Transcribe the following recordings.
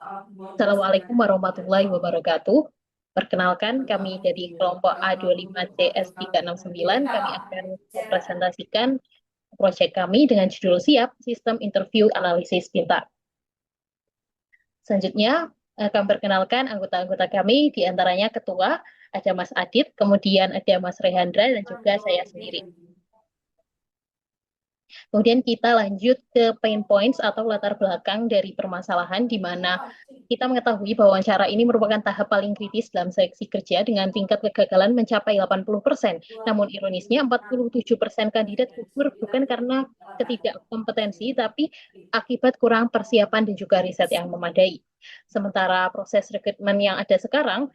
Assalamualaikum warahmatullahi wabarakatuh. Perkenalkan, kami dari kelompok A25CS369. Kami akan mempresentasikan proyek kami dengan judul Siap Sistem Interview Analisis Pintar. Selanjutnya, kami perkenalkan anggota-anggota kami, di antaranya Ketua, ada Mas Adit, kemudian ada Mas Rehandra, dan juga saya sendiri. Kemudian kita lanjut ke pain points atau latar belakang dari permasalahan, di mana kita mengetahui bahwa wawancara ini merupakan tahap paling kritis dalam seleksi kerja dengan tingkat kegagalan mencapai 80%. Namun ironisnya 47% kandidat gugur bukan karena ketidakkompetensi, tapi akibat kurang persiapan dan juga riset yang memadai. Sementara proses rekrutmen yang ada sekarang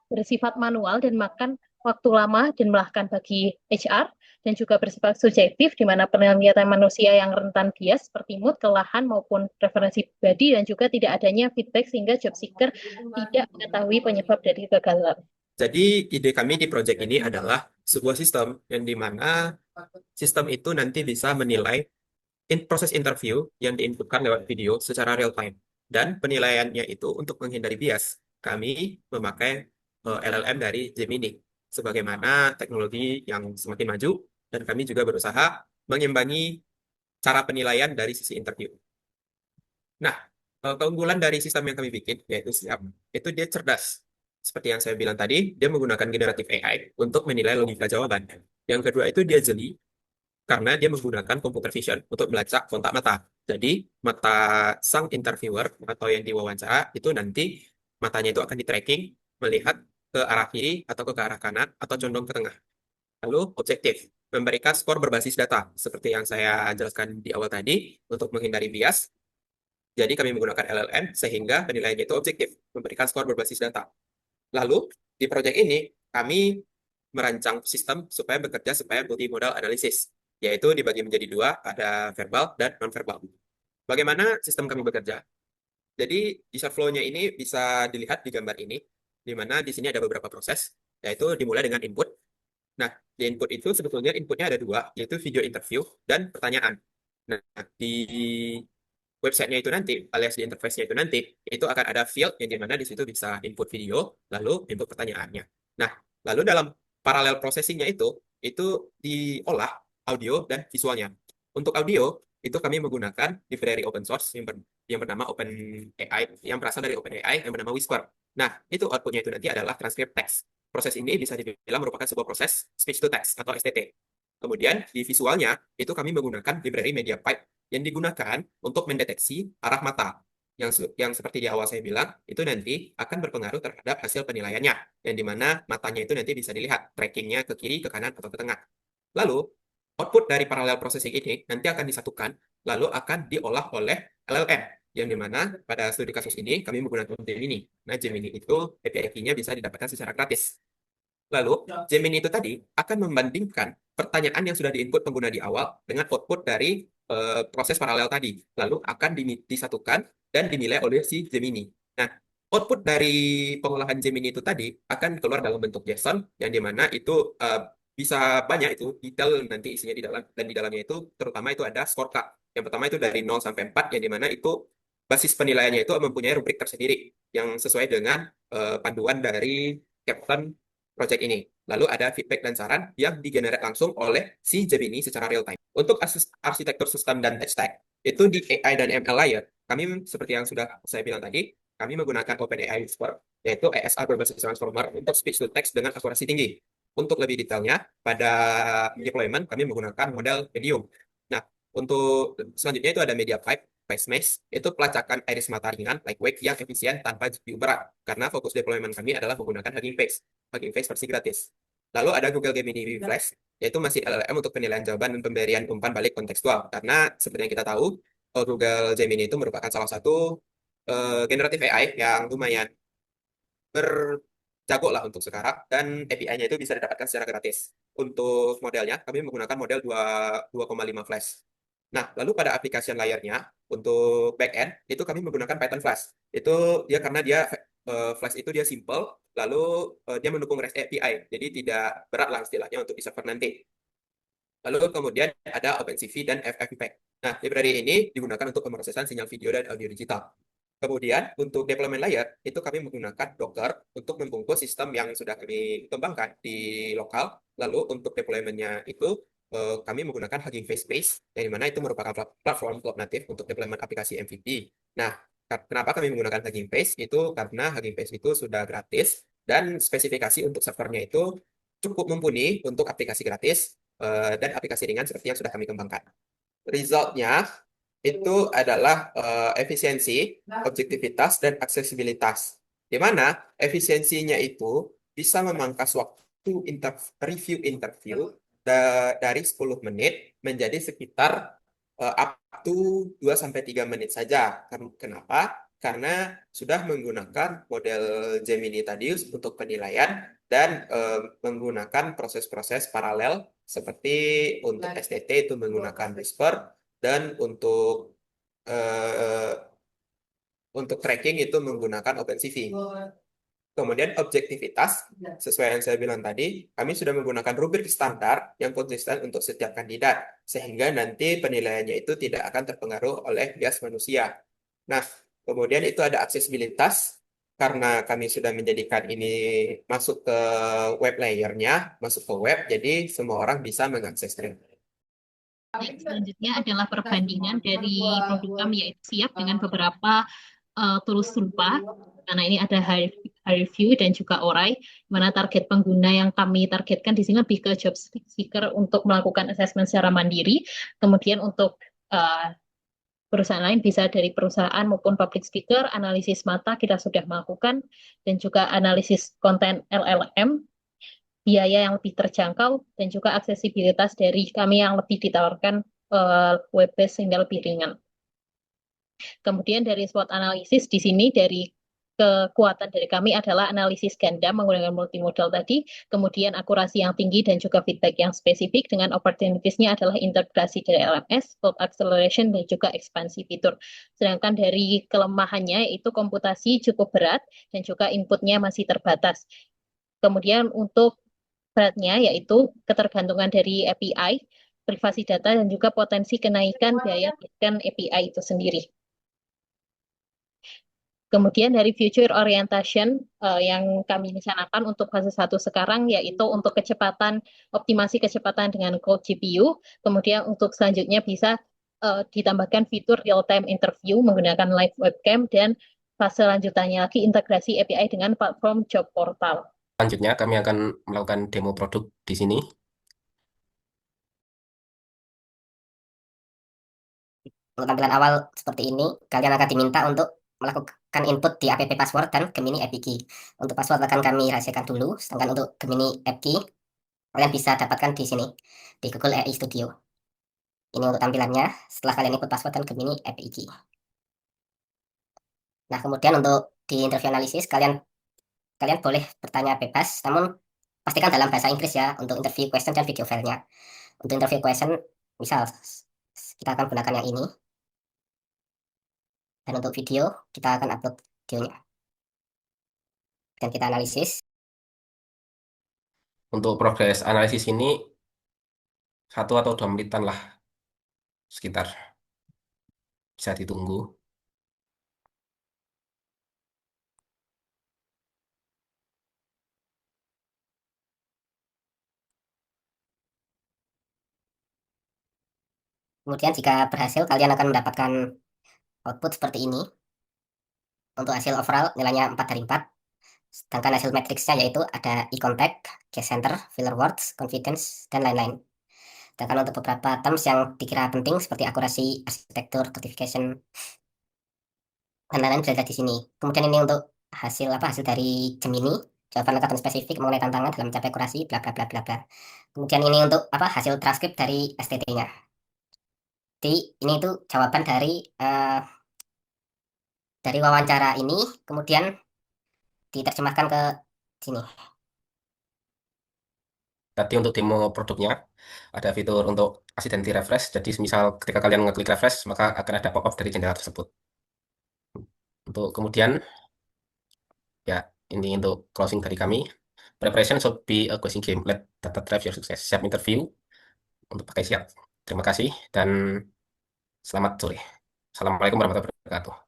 bersifat manual dan makan waktu lama dan melelahkan bagi HR, dan juga bersifat subjektif di mana penelitian manusia yang rentan bias seperti mood, kelelahan maupun preferensi pribadi, dan juga tidak adanya feedback sehingga job seeker tidak mengetahui penyebab dari kegagalan. Jadi ide kami di proyek ini adalah sebuah sistem yang dimana sistem itu nanti bisa menilai proses interview yang diinputkan lewat video secara real time. Dan penilaiannya itu untuk menghindari bias, kami memakai LLM dari Gemini. Sebagaimana teknologi yang semakin maju, dan kami juga berusaha mengimbangi cara penilaian dari sisi interview. Nah, keunggulan dari sistem yang kami bikin, yaitu Siap, itu dia cerdas. Seperti yang saya bilang tadi, dia menggunakan generatif AI untuk menilai logika jawaban. Yang kedua itu dia jeli, karena dia menggunakan computer vision untuk melacak kontak mata. Jadi, mata sang interviewer atau yang diwawancara itu nanti matanya itu akan di-tracking melihat ke arah kiri atau ke arah kanan atau condong ke tengah. Lalu, objektif, memberikan skor berbasis data, seperti yang saya jelaskan di awal tadi, untuk menghindari bias. Jadi kami menggunakan LLM sehingga penilaiannya itu objektif, memberikan skor berbasis data. Lalu di proyek ini kami merancang sistem supaya bekerja supaya multimodal analisis, yaitu dibagi menjadi dua, ada verbal dan non-verbal. Bagaimana sistem kami bekerja? Jadi user flow-nya ini bisa dilihat di gambar ini, di mana di sini ada beberapa proses, yaitu dimulai dengan input. Nah, di input itu sebetulnya inputnya ada dua, yaitu video interview dan pertanyaan. Nah, di websitenya itu nanti, alias di interface-nya itu nanti, itu akan ada field yang dimana di situ bisa input video, lalu input pertanyaannya. Nah, lalu dalam paralel processing-nya itu diolah audio dan visualnya. Untuk audio, itu kami menggunakan library open source yang bernama OpenAI, yang berasal dari OpenAI yang bernama Whisper. Nah, itu outputnya itu nanti adalah transkrip teks. Proses ini bisa dibilang merupakan sebuah proses speech to text atau STT. Kemudian di visualnya itu kami menggunakan library MediaPipe yang digunakan untuk mendeteksi arah mata. Yang seperti di awal saya bilang, itu nanti akan berpengaruh terhadap hasil penilaiannya. Yang dimana matanya itu nanti bisa dilihat, trackingnya ke kiri, ke kanan, atau ke tengah. Lalu, output dari parallel processing ini nanti akan disatukan, lalu akan diolah oleh LLM. Yang dimana pada studi kasus ini kami menggunakan Gemini. Nah, Gemini itu API key-nya bisa didapatkan secara gratis. Lalu, Gemini itu tadi akan membandingkan pertanyaan yang sudah diinput pengguna di awal dengan output dari proses paralel tadi. Lalu akan disatukan dan dinilai oleh si Gemini. Nah, output dari pengolahan Gemini itu tadi akan keluar dalam bentuk JSON, yang dimana itu bisa banyak itu detail nanti isinya di dalam, dan di dalamnya itu terutama itu ada scorecard. Yang pertama itu dari 0 sampai 4, yang dimana itu basis penilaiannya itu mempunyai rubrik tersendiri yang sesuai dengan panduan dari Captain project ini. Lalu ada feedback dan saran yang digenerate langsung oleh si Gemini secara real time. Untuk arsitektur sistem dan tech stack, itu di AI dan ML layer, kami seperti yang sudah saya bilang tadi, kami menggunakan OpenAI Whisper, yaitu ASR berbasis transformer untuk speech to text dengan akurasi tinggi. Untuk lebih detailnya, pada deployment kami menggunakan model Medium. Nah, untuk selanjutnya itu ada MediaPipe, Face Mesh, itu pelacakan iris mata ringan, lightweight, yang efisien tanpa GPU berat. Karena fokus deployment kami adalah menggunakan Hugging Face versi gratis. Lalu ada Google Gemini Flash, yaitu masih LLM untuk penilaian jawaban dan pemberian umpan balik kontekstual. Karena seperti yang kita tahu, Google Gemini itu merupakan salah satu generatif AI yang lumayan berjago lah untuk sekarang, dan API-nya itu bisa didapatkan secara gratis. Untuk modelnya, kami menggunakan model 2,5 Flash. Nah, lalu pada application layernya, untuk backend, itu kami menggunakan Python Flash. Itu dia karena dia Flash itu dia simple, lalu dia mendukung REST API, jadi tidak berat lah istilahnya untuk di server nanti. Lalu kemudian ada OpenCV dan FFmpeg. Nah, library ini digunakan untuk pemrosesan sinyal video dan audio digital. Kemudian, untuk deployment layer, itu kami menggunakan Docker untuk membungkus sistem yang sudah kami kembangkan di lokal. Lalu, untuk deployment-nya itu, kami menggunakan Hugging Face Base, yang dimana itu merupakan platform cloud native untuk deployment aplikasi MVP. Nah, kenapa kami menggunakan Hugging Face? Itu karena Hugging Face itu sudah gratis, dan spesifikasi untuk servernya itu cukup mumpuni untuk aplikasi gratis, dan aplikasi ringan seperti yang sudah kami kembangkan. Resultnya itu adalah efisiensi, objektivitas, dan aksesibilitas. Di mana efisiensinya itu bisa memangkas waktu review interview dari 10 menit menjadi sekitar up to 2 sampai 3 menit saja. Kenapa? Karena sudah menggunakan model Gemini tadi untuk penilaian dan menggunakan proses-proses paralel seperti untuk STT itu menggunakan Whisper dan eh, untuk tracking itu menggunakan OpenCV. Kemudian objektivitas, sesuai yang saya bilang tadi, kami sudah menggunakan rubrik standar yang konsisten untuk setiap kandidat, sehingga nanti penilaiannya itu tidak akan terpengaruh oleh bias manusia. Nah, kemudian itu ada aksesibilitas, karena kami sudah menjadikan ini masuk ke web layernya, masuk ke web, jadi semua orang bisa mengaksesnya. Baik, selanjutnya adalah perbandingan dari produk kami yaitu Siap dengan beberapa tools serupa. Karena ini ada High Review dan juga Orai, mana target pengguna yang kami targetkan di sini lebih ke job seeker untuk melakukan assessment secara mandiri. Kemudian untuk uh, perusahaan lain bisa dari perusahaan maupun public speaker, analisis mata kita sudah melakukan, dan juga analisis konten LLM, biaya yang lebih terjangkau, dan juga aksesibilitas dari kami yang lebih ditawarkan web-based sehingga lebih ringan. Kemudian dari SWOT analisis di sini dari kekuatan dari kami adalah analisis ganda menggunakan multimodal tadi, kemudian akurasi yang tinggi dan juga feedback yang spesifik, dengan opportunities-nya adalah integrasi dari LMS, code acceleration, dan juga ekspansi fitur. Sedangkan dari kelemahannya itu komputasi cukup berat dan juga inputnya masih terbatas. Kemudian untuk beratnya yaitu ketergantungan dari API, privasi data, dan juga potensi kenaikan biaya dengan API itu sendiri. Kemudian dari future orientation yang kami rencanakan untuk fase 1 sekarang yaitu untuk kecepatan, optimasi kecepatan dengan Gold GPU. Kemudian untuk selanjutnya bisa ditambahkan fitur real-time interview menggunakan live webcam, dan fase lanjutannya lagi integrasi API dengan platform job portal. Selanjutnya kami akan melakukan demo produk di sini. Untuk tampilan awal seperti ini, kalian akan diminta untuk melakukan input di app password dan Gemini App Key. Untuk password akan kami rahasiakan dulu, sedangkan untuk Gemini App Key kalian bisa dapatkan di sini, di Google AI Studio. Ini untuk tampilannya setelah kalian input password dan Gemini App Key. Nah, kemudian untuk di interview analisis, kalian boleh bertanya bebas, namun pastikan dalam bahasa Inggris ya, untuk interview question dan video filenya. Untuk interview question, misal kita akan gunakan yang ini. Dan untuk video, kita akan upload videonya. Dan kita analisis. Untuk progres analisis ini, 1 atau 2 menitan lah, sekitar. Bisa ditunggu. Kemudian jika berhasil, kalian akan mendapatkan output seperti ini. Untuk hasil overall, nilainya 4 dari 4. Sedangkan hasil matriksnya yaitu ada e-contact, case center, filler words, confidence, dan lain-lain. Sedangkan untuk beberapa terms yang dikira penting seperti akurasi, arsitektur, codification, dan lain-lain berada di sini. Kemudian ini untuk hasil dari Gemini, jawaban lengkap dan spesifik mengenai tantangan dalam mencapai akurasi, bla bla bla bla bla. Kemudian ini untuk hasil transkrip dari STT-nya. Jadi ini itu jawaban dari wawancara ini, kemudian diterjemahkan ke sini. Tadi untuk demo produknya ada fitur untuk accidentally refresh. Jadi misal ketika kalian ngeklik refresh, maka akan ada pop-up dari jendela tersebut. Untuk kemudian ya, ini untuk closing dari kami. Preparation should be a closing game. Let data drive your success. Siap interview untuk pakai siap. Terima kasih dan Selamat sore. Assalamualaikum warahmatullahi wabarakatuh.